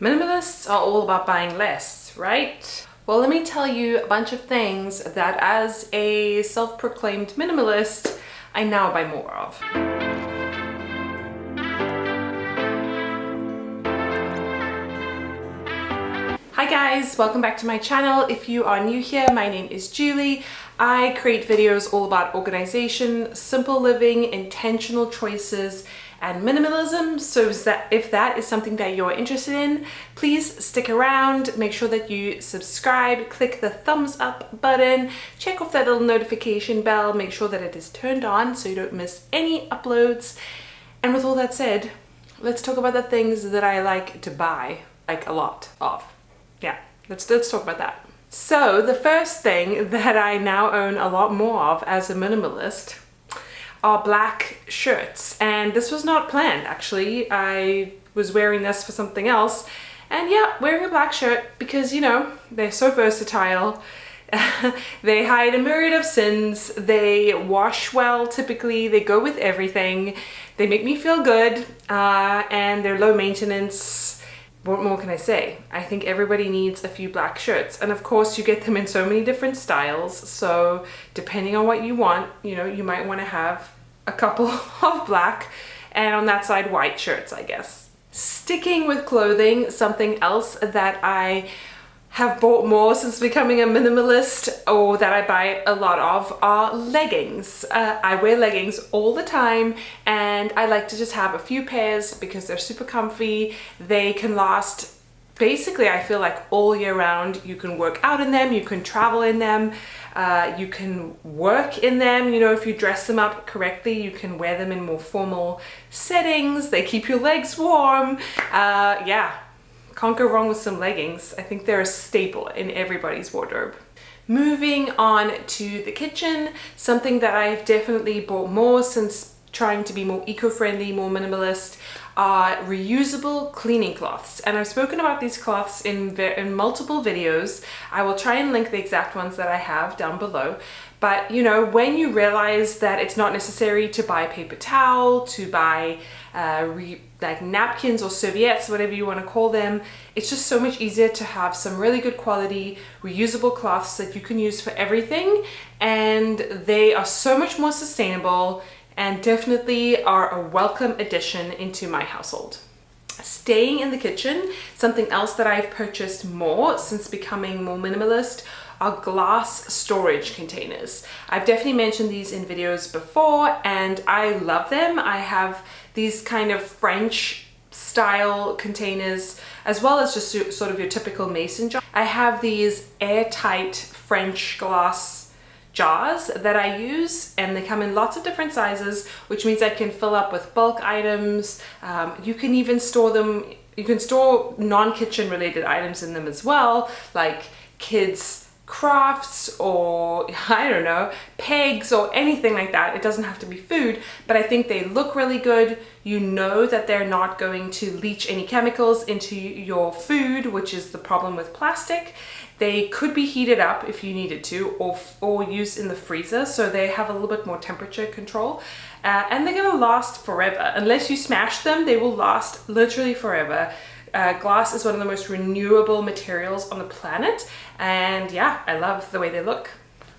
Minimalists are all about buying less, right? Well, let me tell you a bunch of things that as a self-proclaimed minimalist, I now buy more of. Hi guys, welcome back to my channel. If you are new here, my name is Julie. I create videos all about organization, simple living, intentional choices, and minimalism. So if that is something that you're interested in, please stick around. Make sure that you subscribe, click the thumbs up button, check off that little notification bell, make sure that it is turned on so you don't miss any uploads. And with all that said, let's talk about the things that I like to buy, like a lot of. Yeah, let's talk about that. So the first thing that I now own a lot more of as a minimalist are black shirts, and this was not planned actually. I was wearing this for something else, and yeah, wearing a black shirt because, you know, they're so versatile. They hide a myriad of sins, they wash well typically, they go with everything, they make me feel good, and they're low maintenance. What more can I say? I think everybody needs a few black shirts, and of course you get them in so many different styles, so depending on what you want, you know, you might want to have a couple of black and on that side white shirts, I guess. Sticking with clothing, something else that I have bought more since becoming a minimalist, or that I buy a lot of, are leggings. I wear leggings all the time, and I like to just have a few pairs because they're super comfy. They can last basically, I feel like, all year round. You can work out in them, you can travel in them, you can work in them. You know, if you dress them up correctly, you can wear them in more formal settings. They keep your legs warm. Yeah. Can't go wrong with some leggings. I think they're a staple in everybody's wardrobe. Moving on to the kitchen, something that I've definitely bought more since trying to be more eco-friendly, more minimalist, are reusable cleaning cloths. And I've spoken about these cloths in multiple videos. I will try and link the exact ones that I have down below. But you know, when you realize that it's not necessary to buy paper towel, to buy like napkins or serviettes, whatever you want to call them, it's just so much easier to have some really good quality reusable cloths that you can use for everything, and they are so much more sustainable and definitely are a welcome addition into my household. Staying in the kitchen, something else that I've purchased more since becoming more minimalist are glass storage containers. I've definitely mentioned these in videos before, and I love them. I have these kind of French style containers, as well as just sort of your typical mason jar. I have these airtight French glass jars that I use, and they come in lots of different sizes, which means I can fill up with bulk items. You can even store them, you can store non-kitchen related items in them as well, like kids crafts, or I don't know, pegs or anything like that. It doesn't have to be food, but I think they look really good. You know that they're not going to leach any chemicals into your food, which is the problem with plastic. They could be heated up if you needed to, or used in the freezer, so they have a little bit more temperature control. And they're gonna last forever. Unless you smash them, they will last literally forever. Glass is one of the most renewable materials on the planet, and yeah, I love the way they look.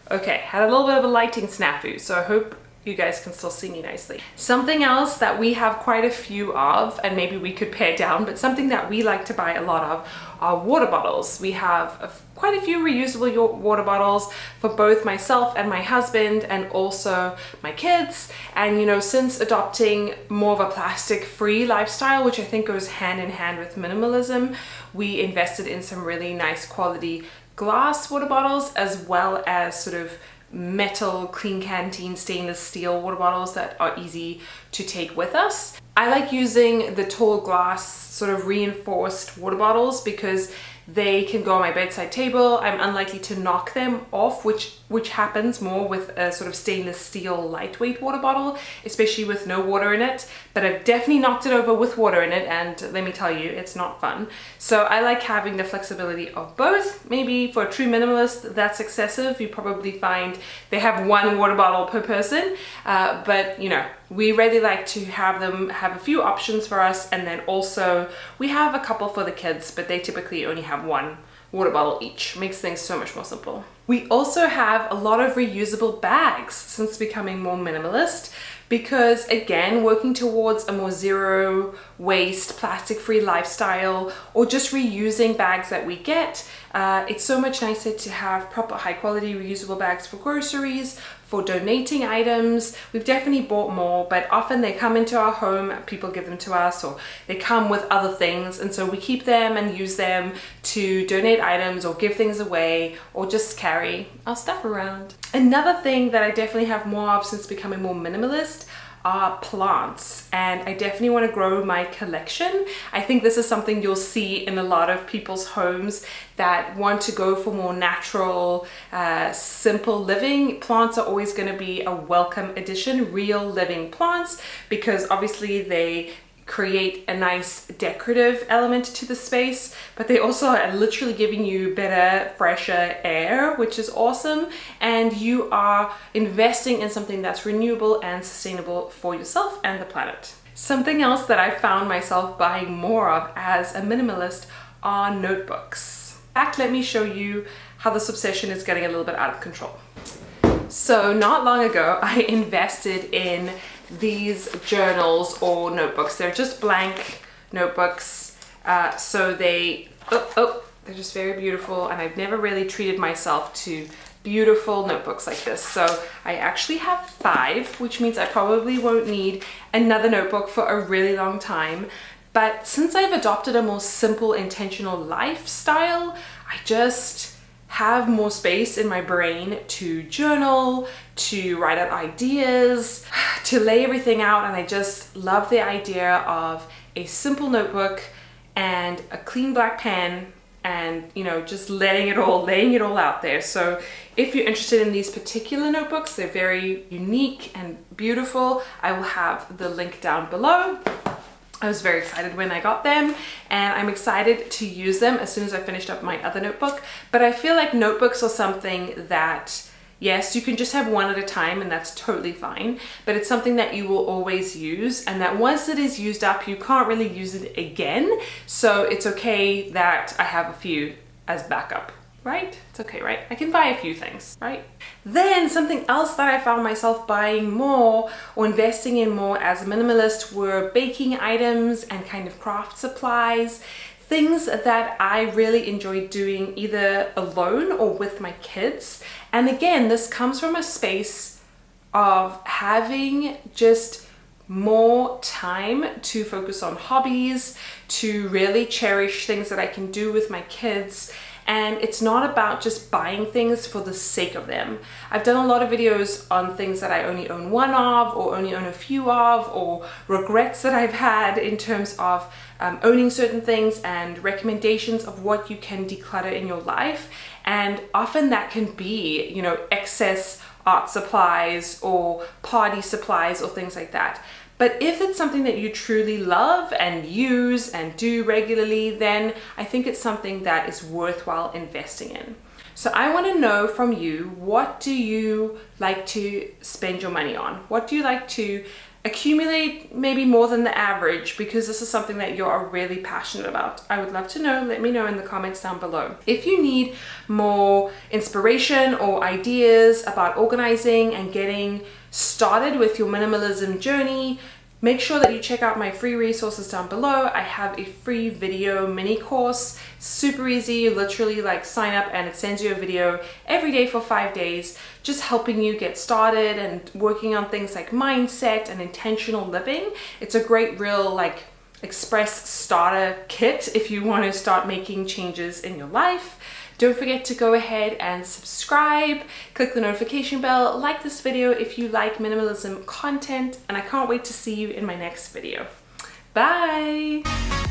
Okay, had a little bit of a lighting snafu, so I hope you guys can still see me nicely. Something else that we have quite a few of, and maybe we could pare down, but something that we like to buy a lot of are water bottles. We have quite a few reusable water bottles for both myself and my husband, and also my kids. And you know, since adopting more of a plastic-free lifestyle, which I think goes hand in hand with minimalism, we invested in some really nice quality glass water bottles, as well as sort of metal clean canteen stainless steel water bottles that are easy to take with us. I like using the tall glass sort of reinforced water bottles because they can go on my bedside table. I'm unlikely to knock them off, which happens more with a sort of stainless steel lightweight water bottle, especially with no water in it. But I've definitely knocked it over with water in it, and let me tell you, it's not fun. So I like having the flexibility of both. Maybe for a true minimalist, that's excessive. You probably find they have one water bottle per person, but you know, We really like to have them have a few options for us, and then also we have a couple for the kids, but they typically only have one water bottle each. Makes things so much more simple. We also have a lot of reusable bags since becoming more minimalist, because again, working towards a more zero waste, plastic-free lifestyle, or just reusing bags that we get, it's so much nicer to have proper high-quality reusable bags for groceries, for donating items. We've definitely bought more, but often they come into our home, people give them to us, or they come with other things, and so we keep them and use them to donate items or give things away, or just carry our stuff around. Another thing that I definitely have more of since becoming more minimalist are plants, and I definitely want to grow my collection. I think this is something you'll see in a lot of people's homes that want to go for more natural, simple living. Plants are always going to be a welcome addition, real living plants, because obviously they create a nice decorative element to the space, but they also are literally giving you better, fresher air, which is awesome, and you are investing in something that's renewable and sustainable for yourself and the planet. Something else that I found myself buying more of as a minimalist are notebooks. In fact, let me show you how this obsession is getting a little bit out of control. So not long ago, I invested in these journals or notebooks. They're just blank notebooks. So they're just very beautiful, and I've never really treated myself to beautiful notebooks like this. So I actually have 5, which means I probably won't need another notebook for a really long time. But since I've adopted a more simple, intentional lifestyle, I just have more space in my brain to journal, to write out ideas, to lay everything out, and I just love the idea of a simple notebook and a clean black pen, and just laying it all out there. So if you're interested in these particular notebooks, they're very unique and beautiful. I will have the link down below. I was very excited when I got them, and I'm excited to use them as soon as I finished up my other notebook. But I feel like notebooks are something that, yes, you can just have one at a time, and that's totally fine, but it's something that you will always use, and that once it is used up, you can't really use it again. So it's okay that I have a few as backup. Right? It's okay, right? I can buy a few things, right? Then something else that I found myself buying more or investing in more as a minimalist were baking items and kind of craft supplies, things that I really enjoy doing either alone or with my kids. And again, this comes from a space of having just more time to focus on hobbies, to really cherish things that I can do with my kids. And it's not about just buying things for the sake of them. I've done a lot of videos on things that I only own one of, or only own a few of, or regrets that I've had in terms of owning certain things, and recommendations of what you can declutter in your life. And often that can be, excess art supplies or party supplies or things like that. But if it's something that you truly love and use and do regularly, then I think it's something that is worthwhile investing in. So I want to know from you, what do you like to spend your money on? What do you like to accumulate, maybe more than the average, because this is something that you are really passionate about? I would love to know. Let me know in the comments down below. If you need more inspiration or ideas about organizing and getting started with your minimalism journey, make sure that you check out my free resources down below. I have a free video mini course, super easy. You literally sign up and it sends you a video every day for 5 days, just helping you get started and working on things like mindset and intentional living. It's a great real express starter kit if you want to start making changes in your life. Don't forget to go ahead and subscribe, click the notification bell, like this video if you like minimalism content, and I can't wait to see you in my next video. Bye!